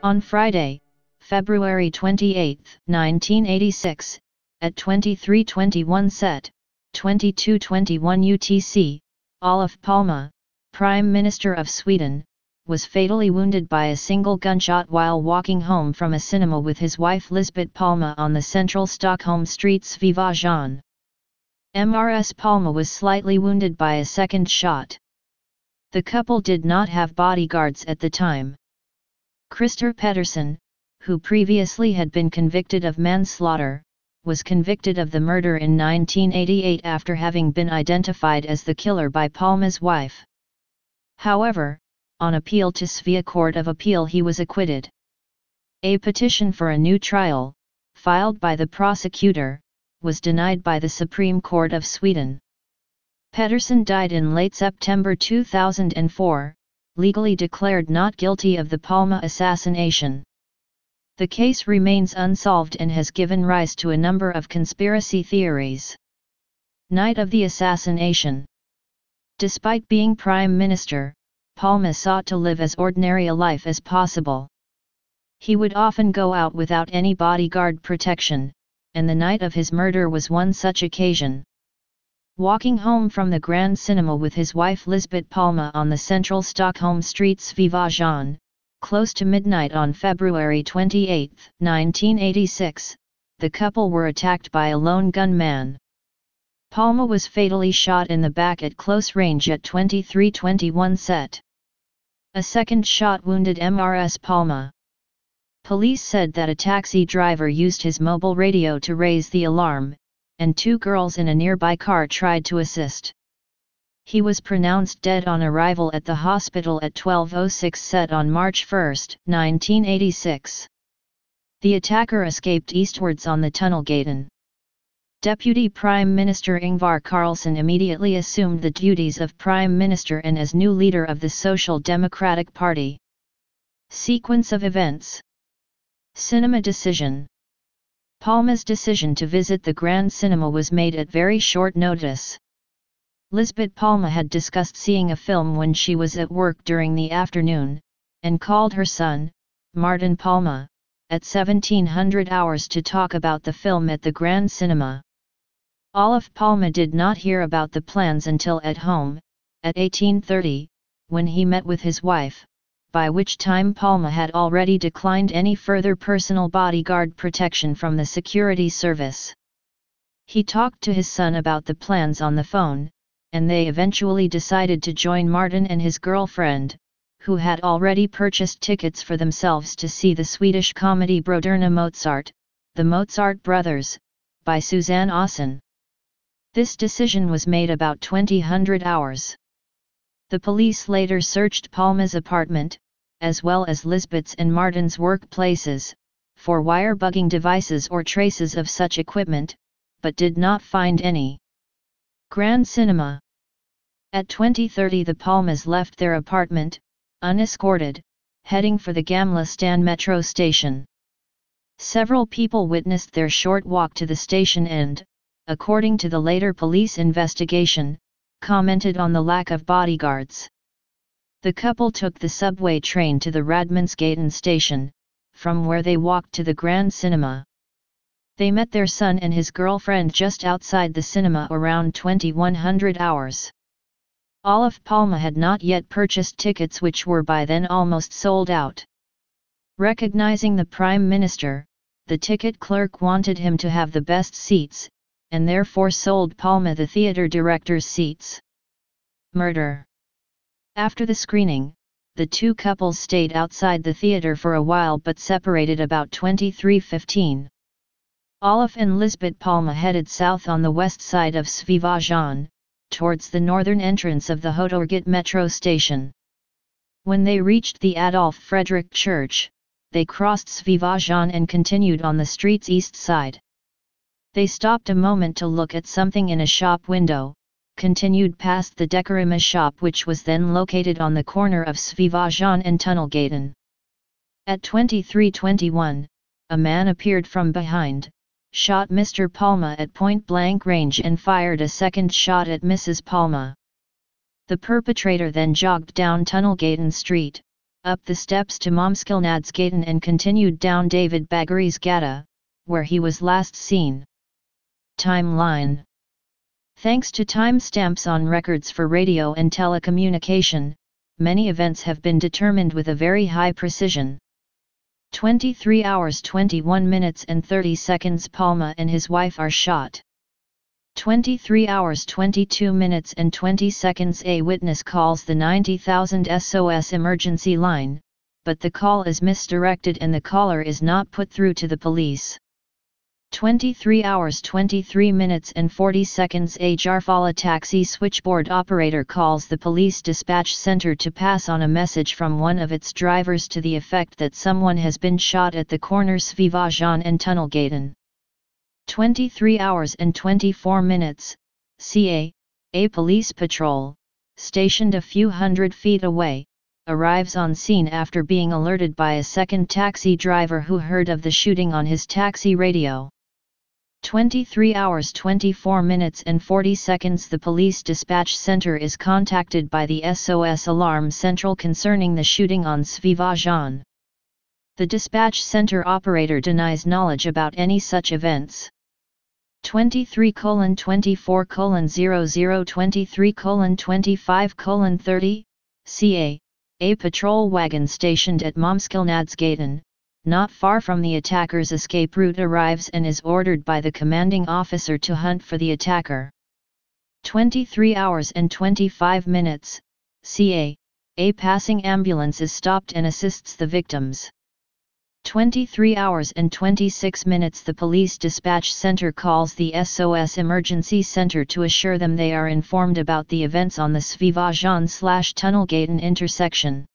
On Friday, February 28, 1986, at 23:21 CET, 22:21 UTC, Olof Palme, Prime Minister of Sweden, was fatally wounded by a single gunshot while walking home from a cinema with his wife Lisbeth Palme on the central Stockholm street Sveavägen. Mrs. Palme was slightly wounded by a second shot. The couple did not have bodyguards at the time. Christer Pettersson, who previously had been convicted of manslaughter, was convicted of the murder in 1988 after having been identified as the killer by Palme's wife. However, on appeal to Svea Court of Appeal he was acquitted. A petition for a new trial, filed by the prosecutor, was denied by the Supreme Court of Sweden. Pettersson died in late September 2004, legally declared not guilty of the Palme assassination. The case remains unsolved and has given rise to a number of conspiracy theories. Night of the assassination. Despite being Prime Minister, Palme sought to live as ordinary a life as possible. He would often go out without any bodyguard protection, and the night of his murder was one such occasion. Walking home from the Grand Cinema with his wife Lisbeth Palme on the central Stockholm street Sveavägen, close to midnight on February 28, 1986, the couple were attacked by a lone gunman. Palme was fatally shot in the back at close range at 23:21 CET. A second shot wounded Mrs. Palme. Police said that a taxi driver used his mobile radio to raise the alarm, and two girls in a nearby car tried to assist. He was pronounced dead on arrival at the hospital at 12:06 CET on March 1, 1986. The attacker escaped eastwards on the Tunnelgaten. Deputy Prime Minister Ingvar Carlsson immediately assumed the duties of Prime Minister and as new leader of the Social Democratic Party. Sequence of events. Cinema decision. Palme's decision to visit the Grand Cinema was made at very short notice. Lisbeth Palme had discussed seeing a film when she was at work during the afternoon, and called her son, Martin Palme, at 1700 hours to talk about the film at the Grand Cinema. Olof Palme did not hear about the plans until at home, at 1830, when he met with his wife, by which time Palme had already declined any further personal bodyguard protection from the security service. He talked to his son about the plans on the phone, and they eventually decided to join Martin and his girlfriend, who had already purchased tickets for themselves to see the Swedish comedy Bröderna Mozart, The Mozart Brothers, by Suzanne Osen. This decision was made about 2000 hours. The police later searched Palme's apartment, as well as Lisbeth's and Martin's workplaces, for wire-bugging devices or traces of such equipment, but did not find any. Grand Cinema. At 20:30 the Palmes left their apartment, unescorted, heading for the Gamla Stan metro station. Several people witnessed their short walk to the station and, according to the later police investigation, commented on the lack of bodyguards. The couple took the subway train to the Radmansgatan station, from where they walked to the Grand Cinema. They met their son and his girlfriend just outside the cinema around 2100 hours. Olof Palme had not yet purchased tickets which were by then almost sold out. Recognizing the Prime Minister, the ticket clerk wanted him to have the best seats, and therefore sold Palme the theatre director's seats. Murder. After the screening, the two couples stayed outside the theatre for a while but separated about 23:15. Olof and Lisbeth Palme headed south on the west side of Sveavägen, towards the northern entrance of the Hotorget metro station. When they reached the Adolf Fredrik Church, they crossed Sveavägen and continued on the street's east side. They stopped a moment to look at something in a shop window, continued past the Dekorama shop which was then located on the corner of Sveavägen and Tunnelgaten. At 23:21, a man appeared from behind, shot Mr. Palme at point-blank range and fired a second shot at Mrs. Palme. The perpetrator then jogged down Tunnelgaten Street, up the steps to Momskilnadsgatan and continued down David Bagari's Gata, where he was last seen. Timeline. Thanks to timestamps on records for radio and telecommunication, many events have been determined with a very high precision. 23 hours 21 minutes and 30 seconds Palma and his wife are shot. 23 hours 22 minutes and 20 seconds a witness calls the 90,000 SOS emergency line, but the call is misdirected and the caller is not put through to the police. 23 hours 23 minutes and 40 seconds a Jarfala taxi switchboard operator calls the police dispatch center to pass on a message from one of its drivers to the effect that someone has been shot at the corner Svivajan and Tunnelgatan. 23 hours and 24 minutes, ca. A police patrol, stationed a few hundred feet away, arrives on scene after being alerted by a second taxi driver who heard of the shooting on his taxi radio. 23 hours 24 minutes and 40 seconds the police dispatch center is contacted by the SOS Alarm Central concerning the shooting on Svivajan. The dispatch center operator denies knowledge about any such events. 23:24:00 23:25:30, ca. A patrol wagon stationed at Momskilnadsgatan, not far from the attacker's escape route arrives and is ordered by the commanding officer to hunt for the attacker. 23 hours and 25 minutes, ca. A passing ambulance is stopped and assists the victims. 23 hours and 26 minutes the police dispatch center calls the SOS emergency center to assure them they are informed about the events on the Svivajan/Tunnelgatan intersection.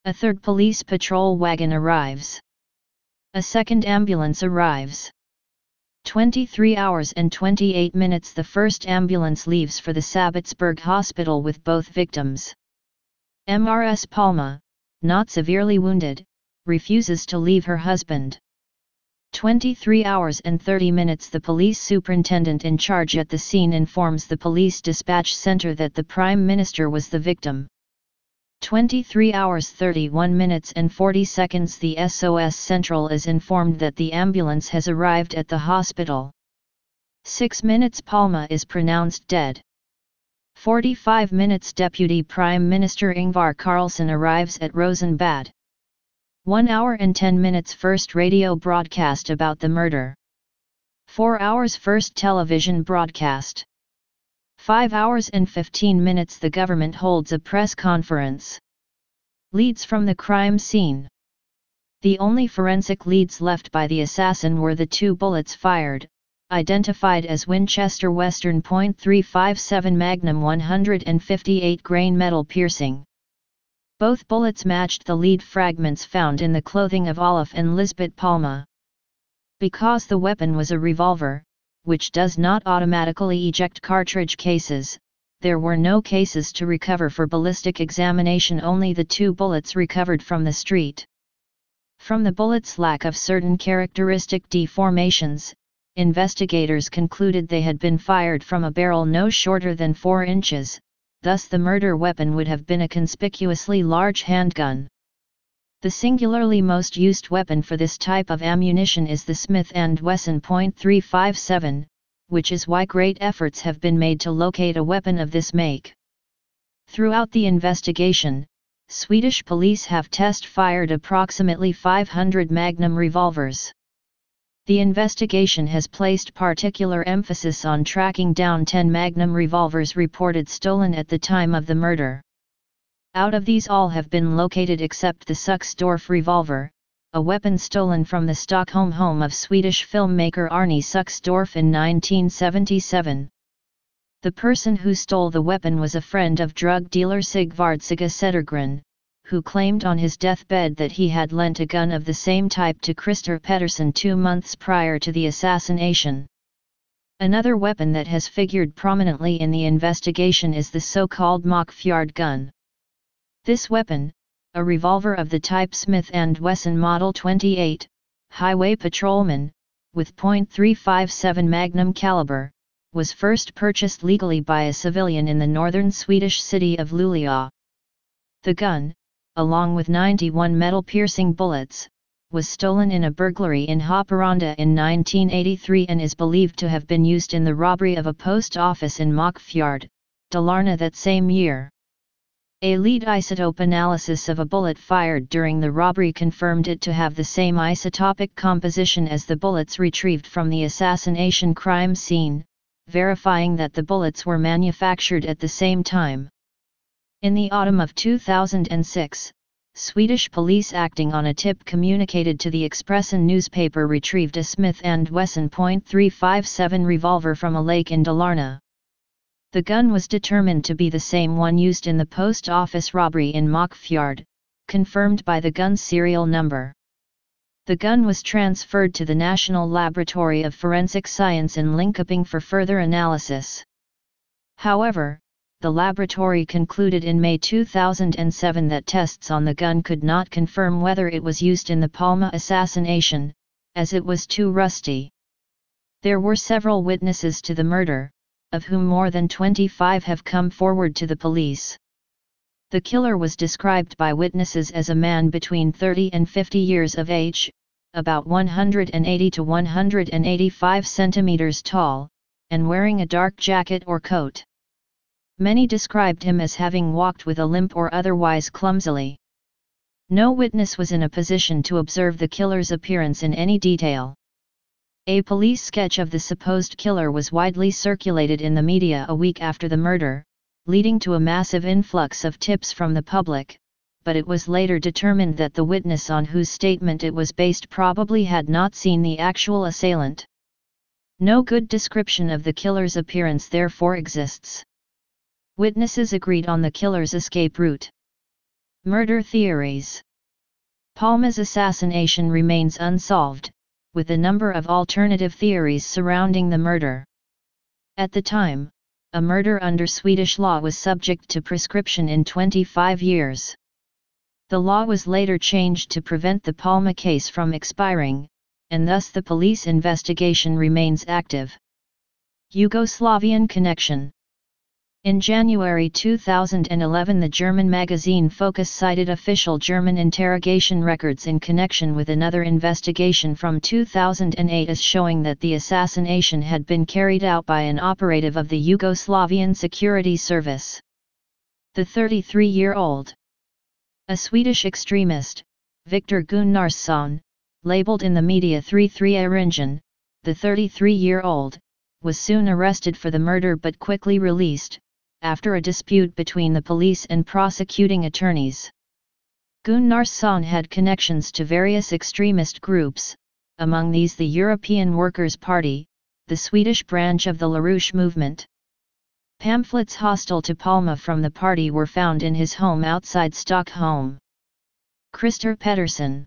A third police patrol wagon arrives. A second ambulance arrives. 23 hours and 28 minutes the first ambulance leaves for the Sabbatsberg hospital with both victims. Mrs. Palma, not severely wounded, refuses to leave her husband. 23 hours and 30 minutes the police superintendent in charge at the scene informs the police dispatch center that the Prime Minister was the victim. 23 hours 31 minutes and 40 seconds the SOS Central is informed that the ambulance has arrived at the hospital. 6 minutes Palma is pronounced dead. 45 minutes Deputy Prime Minister Ingvar Carlsson arrives at Rosenbad. 1 hour and 10 minutes first radio broadcast about the murder. 4 hours first television broadcast. 5 hours and 15 minutes the government holds a press conference. Leads from the crime scene. The only forensic leads left by the assassin were the 2 bullets fired, identified as Winchester Western .357 Magnum 158 grain metal piercing. Both bullets matched the lead fragments found in the clothing of Olof and Lisbeth Palma. Because the weapon was a revolver, which does not automatically eject cartridge cases, there were no cases to recover for ballistic examination, only the 2 bullets recovered from the street. From the bullets' lack of certain characteristic deformations, investigators concluded they had been fired from a barrel no shorter than 4 inches. Thus the murder weapon would have been a conspicuously large handgun. The singularly most used weapon for this type of ammunition is the Smith & Wesson .357, which is why great efforts have been made to locate a weapon of this make. Throughout the investigation, Swedish police have test-fired approximately 500 Magnum revolvers. The investigation has placed particular emphasis on tracking down 10 Magnum revolvers reported stolen at the time of the murder. Out of these all have been located except the Suxdorf revolver, a weapon stolen from the Stockholm home of Swedish filmmaker Arne Suxdorf in 1977. The person who stole the weapon was a friend of drug dealer Sigvard Sigga Sedergren, who claimed on his deathbed that he had lent a gun of the same type to Christer Pettersson 2 months prior to the assassination. Another weapon that has figured prominently in the investigation is the so-called Mockfjord gun. This weapon, a revolver of the type Smith & Wesson Model 28, highway patrolman, with .357 Magnum caliber, was first purchased legally by a civilian in the northern Swedish city of Luleå. The gun, along with 91 metal-piercing bullets, was stolen in a burglary in Haparanda in 1983 and is believed to have been used in the robbery of a post office in Mockfjord, Dalarna that same year. A lead isotope analysis of a bullet fired during the robbery confirmed it to have the same isotopic composition as the bullets retrieved from the assassination crime scene, verifying that the bullets were manufactured at the same time. In the autumn of 2006, Swedish police acting on a tip communicated to the Expressen newspaper retrieved a Smith & Wesson .357 revolver from a lake in Dalarna. The gun was determined to be the same one used in the post office robbery in Mockfjord, confirmed by the gun's serial number. The gun was transferred to the National Laboratory of Forensic Science in Linköping for further analysis. However, the laboratory concluded in May 2007 that tests on the gun could not confirm whether it was used in the Palme assassination, as it was too rusty. There were several witnesses to the murder, of whom more than 25 have come forward to the police. The killer was described by witnesses as a man between 30 and 50 years of age, about 180 to 185 centimeters tall, and wearing a dark jacket or coat. Many described him as having walked with a limp or otherwise clumsily. No witness was in a position to observe the killer's appearance in any detail. A police sketch of the supposed killer was widely circulated in the media a week after the murder, leading to a massive influx of tips from the public, but it was later determined that the witness on whose statement it was based probably had not seen the actual assailant. No good description of the killer's appearance therefore exists. Witnesses agreed on the killer's escape route. Murder theories. Palme's assassination remains unsolved, with a number of alternative theories surrounding the murder. At the time, a murder under Swedish law was subject to prescription in 25 years. The law was later changed to prevent the Palme case from expiring, and thus the police investigation remains active. Yugoslavian connection. In January 2011, the German magazine Focus cited official German interrogation records in connection with another investigation from 2008 as showing that the assassination had been carried out by an operative of the Yugoslavian Security Service. The 33-year-old, a Swedish extremist, Viktor Gunnarsson, labeled in the media 33-åringen, the 33-year-old, was soon arrested for the murder but quickly released, after a dispute between the police and prosecuting attorneys. Gunnarsson had connections to various extremist groups, among these the European Workers' Party, the Swedish branch of the LaRouche movement. Pamphlets hostile to Palme from the party were found in his home outside Stockholm. Christer Pettersson.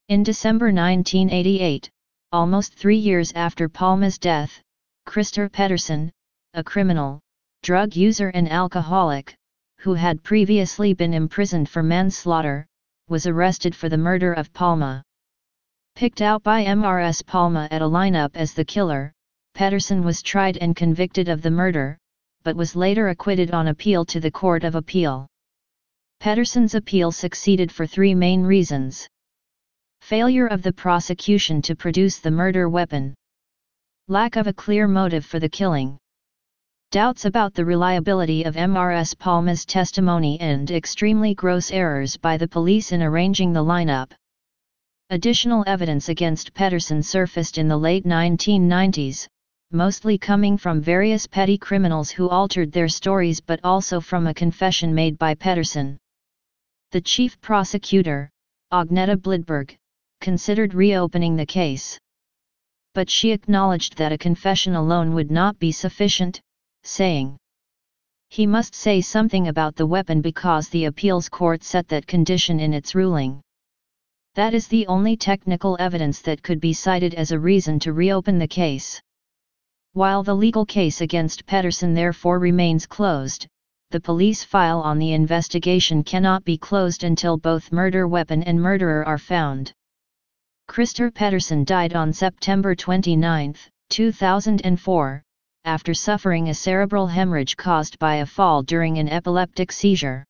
In December 1988, almost 3 years after Palme's death, Christer Pettersson, a criminal, drug user and alcoholic, who had previously been imprisoned for manslaughter, was arrested for the murder of Palme. Picked out by MRS Palme at a lineup as the killer, Pettersson was tried and convicted of the murder, but was later acquitted on appeal to the Court of Appeal. Pettersson's appeal succeeded for 3 main reasons. Failure of the prosecution to produce the murder weapon. Lack of a clear motive for the killing. Doubts about the reliability of MRS Palme's testimony and extremely gross errors by the police in arranging the lineup. Additional evidence against Pettersson surfaced in the late 1990s, mostly coming from various petty criminals who altered their stories but also from a confession made by Pettersson. The chief prosecutor, Agneta Blidberg, considered reopening the case. But she acknowledged that a confession alone would not be sufficient, saying, "He must say something about the weapon because the appeals court set that condition in its ruling. That is the only technical evidence that could be cited as a reason to reopen the case." While the legal case against Pettersson therefore remains closed, the police file on the investigation cannot be closed until both murder weapon and murderer are found. Christer Pettersson died on September 29, 2004, after suffering a cerebral hemorrhage caused by a fall during an epileptic seizure.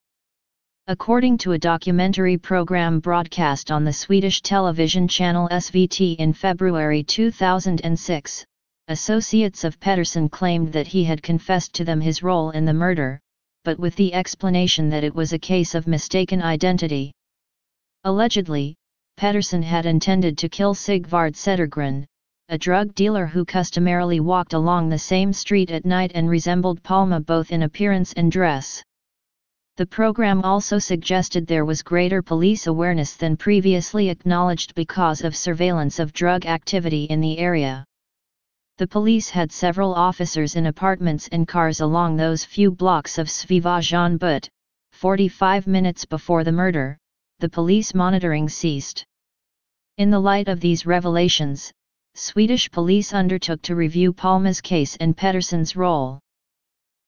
According to a documentary program broadcast on the Swedish television channel SVT in February 2006, associates of Pettersson claimed that he had confessed to them his role in the murder, but with the explanation that it was a case of mistaken identity. Allegedly, Pettersson had intended to kill Sigvard Sedergren, a drug dealer who customarily walked along the same street at night and resembled Palme both in appearance and dress. The program also suggested there was greater police awareness than previously acknowledged because of surveillance of drug activity in the area. The police had several officers in apartments and cars along those few blocks of Sveavägen, but 45 minutes before the murder, the police monitoring ceased. In the light of these revelations, Swedish police undertook to review Palme's case and Pettersson's role.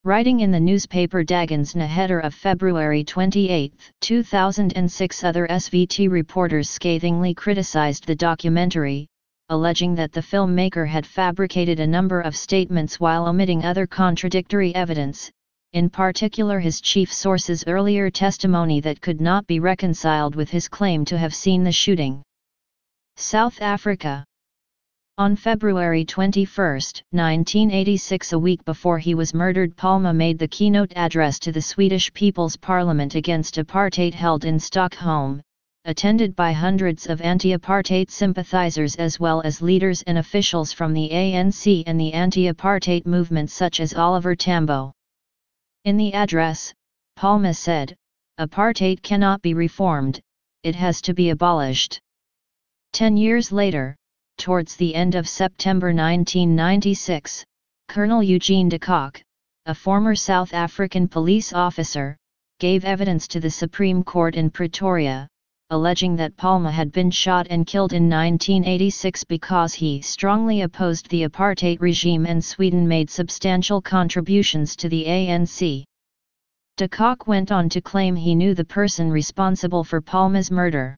Writing in the newspaper Dagens Nyheter of February 28, 2006, other SVT reporters scathingly criticized the documentary, alleging that the filmmaker had fabricated a number of statements while omitting other contradictory evidence, in particular his chief source's earlier testimony that could not be reconciled with his claim to have seen the shooting. South Africa. On February 21, 1986, a week before he was murdered, Palme made the keynote address to the Swedish People's Parliament against apartheid held in Stockholm, attended by hundreds of anti-apartheid sympathizers as well as leaders and officials from the ANC and the anti-apartheid movement such as Oliver Tambo. In the address, Palme said, "Apartheid cannot be reformed, it has to be abolished." 10 years later, towards the end of September 1996, Colonel Eugene de Kock, a former South African police officer, gave evidence to the Supreme Court in Pretoria, alleging that Palme had been shot and killed in 1986 because he strongly opposed the apartheid regime and Sweden made substantial contributions to the ANC. De Kock went on to claim he knew the person responsible for Palme's murder.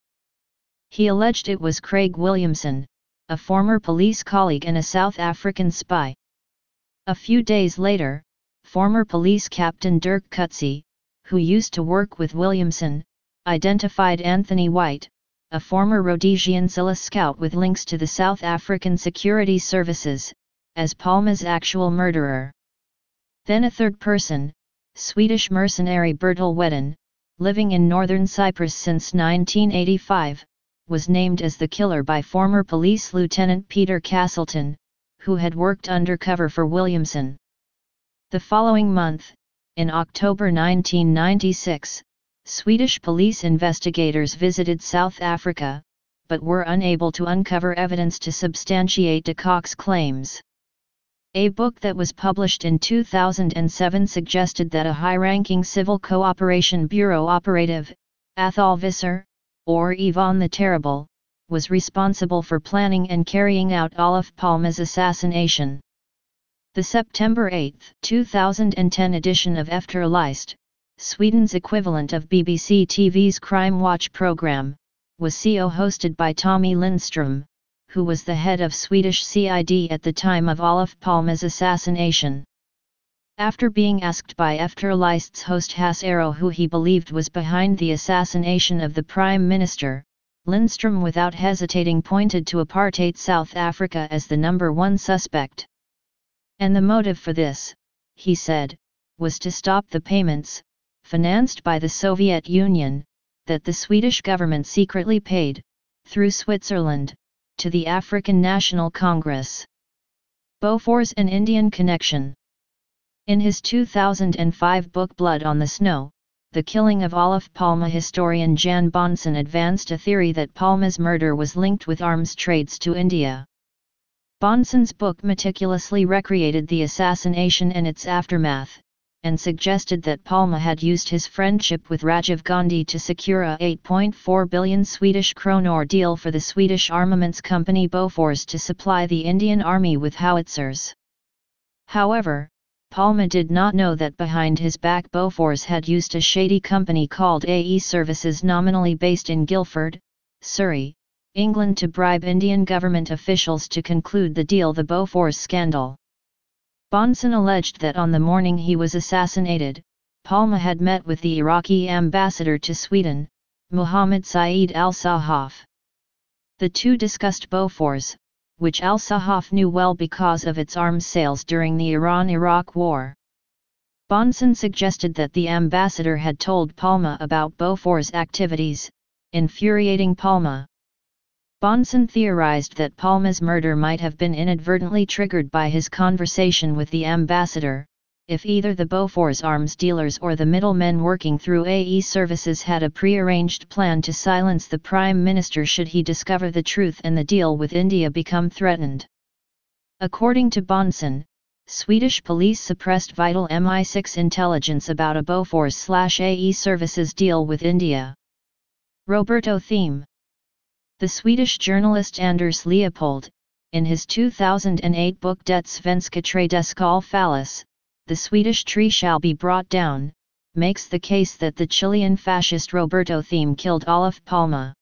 He alleged it was Craig Williamson, a former police colleague and a South African spy. A few days later, former police captain Dirk Coetzee, who used to work with Williamson, identified Anthony White, a former Rhodesian Zilla scout with links to the South African Security Services, as Palme's actual murderer. Then a third person, Swedish mercenary Bertil Wedin, living in northern Cyprus since 1985, was named as the killer by former police lieutenant Peter Castleton, who had worked undercover for Williamson. The following month, in October 1996, Swedish police investigators visited South Africa, but were unable to uncover evidence to substantiate de Kock's claims. A book that was published in 2007 suggested that a high-ranking Civil Cooperation Bureau operative, Athol Visser, or Ivan the Terrible, was responsible for planning and carrying out Olof Palme's assassination. The September 8, 2010 edition of Efterlyst, Sweden's equivalent of BBC TV's Crime Watch programme, was co-hosted by Tommy Lindström, who was the head of Swedish CID at the time of Olof Palme's assassination. After being asked by Efterlyst's host Hasse Aro who he believed was behind the assassination of the Prime Minister, Lindström without hesitating pointed to apartheid South Africa as the #1 suspect. And the motive for this, he said, was to stop the payments, financed by the Soviet Union, that the Swedish government secretly paid, through Switzerland, to the African National Congress. Bofors and Indian connection. In his 2005 book Blood on the Snow, The Killing of Olof Palme, historian Jan Bonson advanced a theory that Palme's murder was linked with arms trades to India. Bonson's book meticulously recreated the assassination and its aftermath, and suggested that Palme had used his friendship with Rajiv Gandhi to secure a 8.4 billion Swedish kronor deal for the Swedish armaments company Bofors to supply the Indian army with howitzers. However, Palme did not know that behind his back Bofors had used a shady company called AE Services nominally based in Guildford, Surrey, England to bribe Indian government officials to conclude the deal, the Bofors scandal. Bonson alleged that on the morning he was assassinated, Palma had met with the Iraqi ambassador to Sweden, Mohammed Saeed al-Sahaf. The two discussed Bofors, which al-Sahaf knew well because of its arms sales during the Iran-Iraq War. Bahnsen suggested that the ambassador had told Palma about Bofors' activities, infuriating Palma. Bahnsen theorized that Palma's murder might have been inadvertently triggered by his conversation with the ambassador, if either the Bofors arms dealers or the middlemen working through AE services had a pre-arranged plan to silence the Prime Minister should he discover the truth and the deal with India become threatened. According to Bahnsen, Swedish police suppressed vital MI6 intelligence about a Bofors/AE services deal with India. Roberto Thiem. The Swedish journalist Anders Leopold, in his 2008 book Det svenska trädet skall fallas, The Swedish Tree Shall Be Brought Down, makes the case that the Chilean fascist Roberto Thiem killed Olof Palme.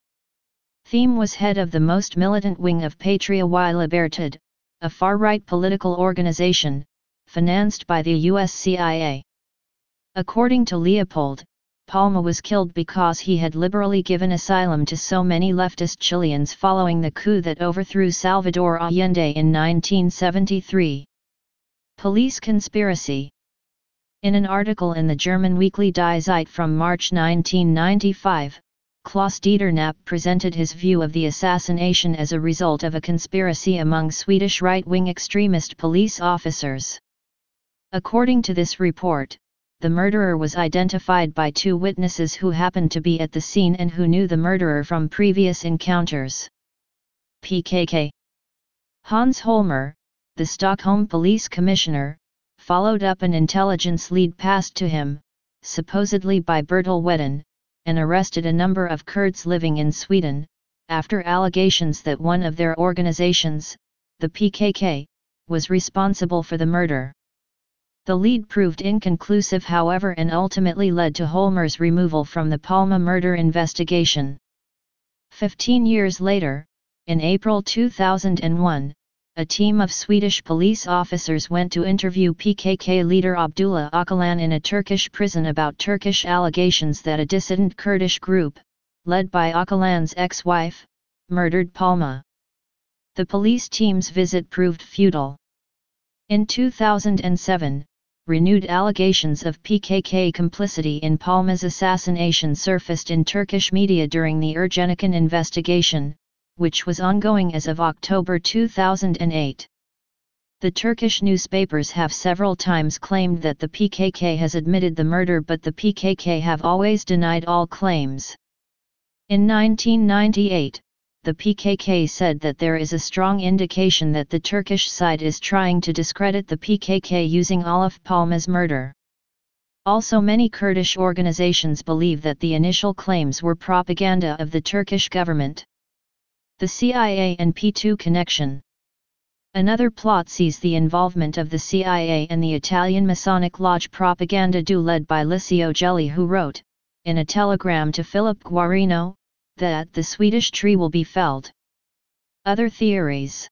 Thiem was head of the most militant wing of Patria y Libertad, a far-right political organization, financed by the US CIA. According to Leopold, Palme was killed because he had liberally given asylum to so many leftist Chileans following the coup that overthrew Salvador Allende in 1973. Police conspiracy. In an article in the German weekly Die Zeit from March 1995, Klaus-Dieter Knapp presented his view of the assassination as a result of a conspiracy among Swedish right-wing extremist police officers. According to this report, the murderer was identified by two witnesses who happened to be at the scene and who knew the murderer from previous encounters. PKK. Hans Holmer, the Stockholm police commissioner, followed up an intelligence lead passed to him, supposedly by Bertil Wedin, and arrested a number of Kurds living in Sweden, after allegations that one of their organizations, the PKK, was responsible for the murder. The lead proved inconclusive however and ultimately led to Holmer's removal from the Palme murder investigation. 15 years later, in April 2001, a team of Swedish police officers went to interview PKK leader Abdullah Öcalan in a Turkish prison about Turkish allegations that a dissident Kurdish group, led by Öcalan's ex-wife, murdered Palme. The police team's visit proved futile. In 2007, renewed allegations of PKK complicity in Palme's assassination surfaced in Turkish media during the Ergenekon investigation, which was ongoing as of October 2008. The Turkish newspapers have several times claimed that the PKK has admitted the murder, but the PKK have always denied all claims. In 1998, the PKK said that there is a strong indication that the Turkish side is trying to discredit the PKK using Olof Palme's murder. Also, many Kurdish organizations believe that the initial claims were propaganda of the Turkish government. The CIA and P2 connection. Another plot sees the involvement of the CIA and the Italian Masonic Lodge Propaganda Do led by Licio Gelli, who wrote, in a telegram to Philip Guarino, that the Swedish tree will be felled. Other theories.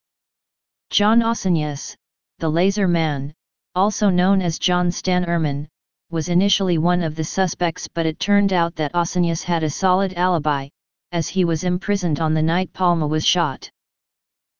John Ausonius, the Laser Man, also known as John Stan Ehrman, was initially one of the suspects, but it turned out that Ausonius had a solid alibi, as he was imprisoned on the night Palme was shot.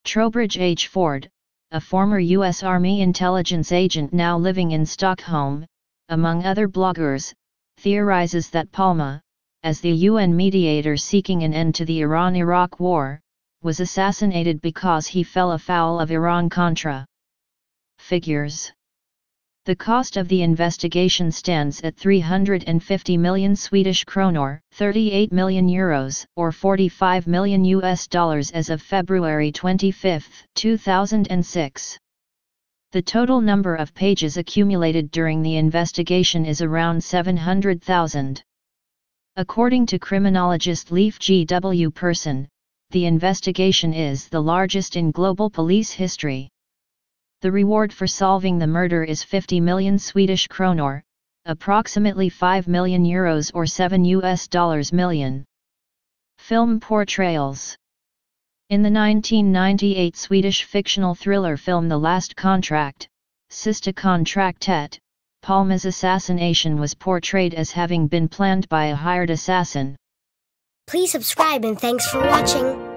Trowbridge H. Ford, a former U.S. Army intelligence agent now living in Stockholm, among other bloggers, theorizes that Palme, as the UN mediator seeking an end to the Iran-Iraq war, was assassinated because he fell afoul of Iran-Contra. Figures. The cost of the investigation stands at 350 million Swedish kronor, 38 million euros, or $45 million as of February 25, 2006. The total number of pages accumulated during the investigation is around 700,000. According to criminologist Leif G. W. Persson, the investigation is the largest in global police history. The reward for solving the murder is 50 million Swedish kronor, approximately 5 million euros or $7 million. Film portrayals. In the 1998 Swedish fictional thriller film The Last Contract, Sista Kontraktet, Palma's assassination was portrayed as having been planned by a hired assassin. Please subscribe and thanks for watching.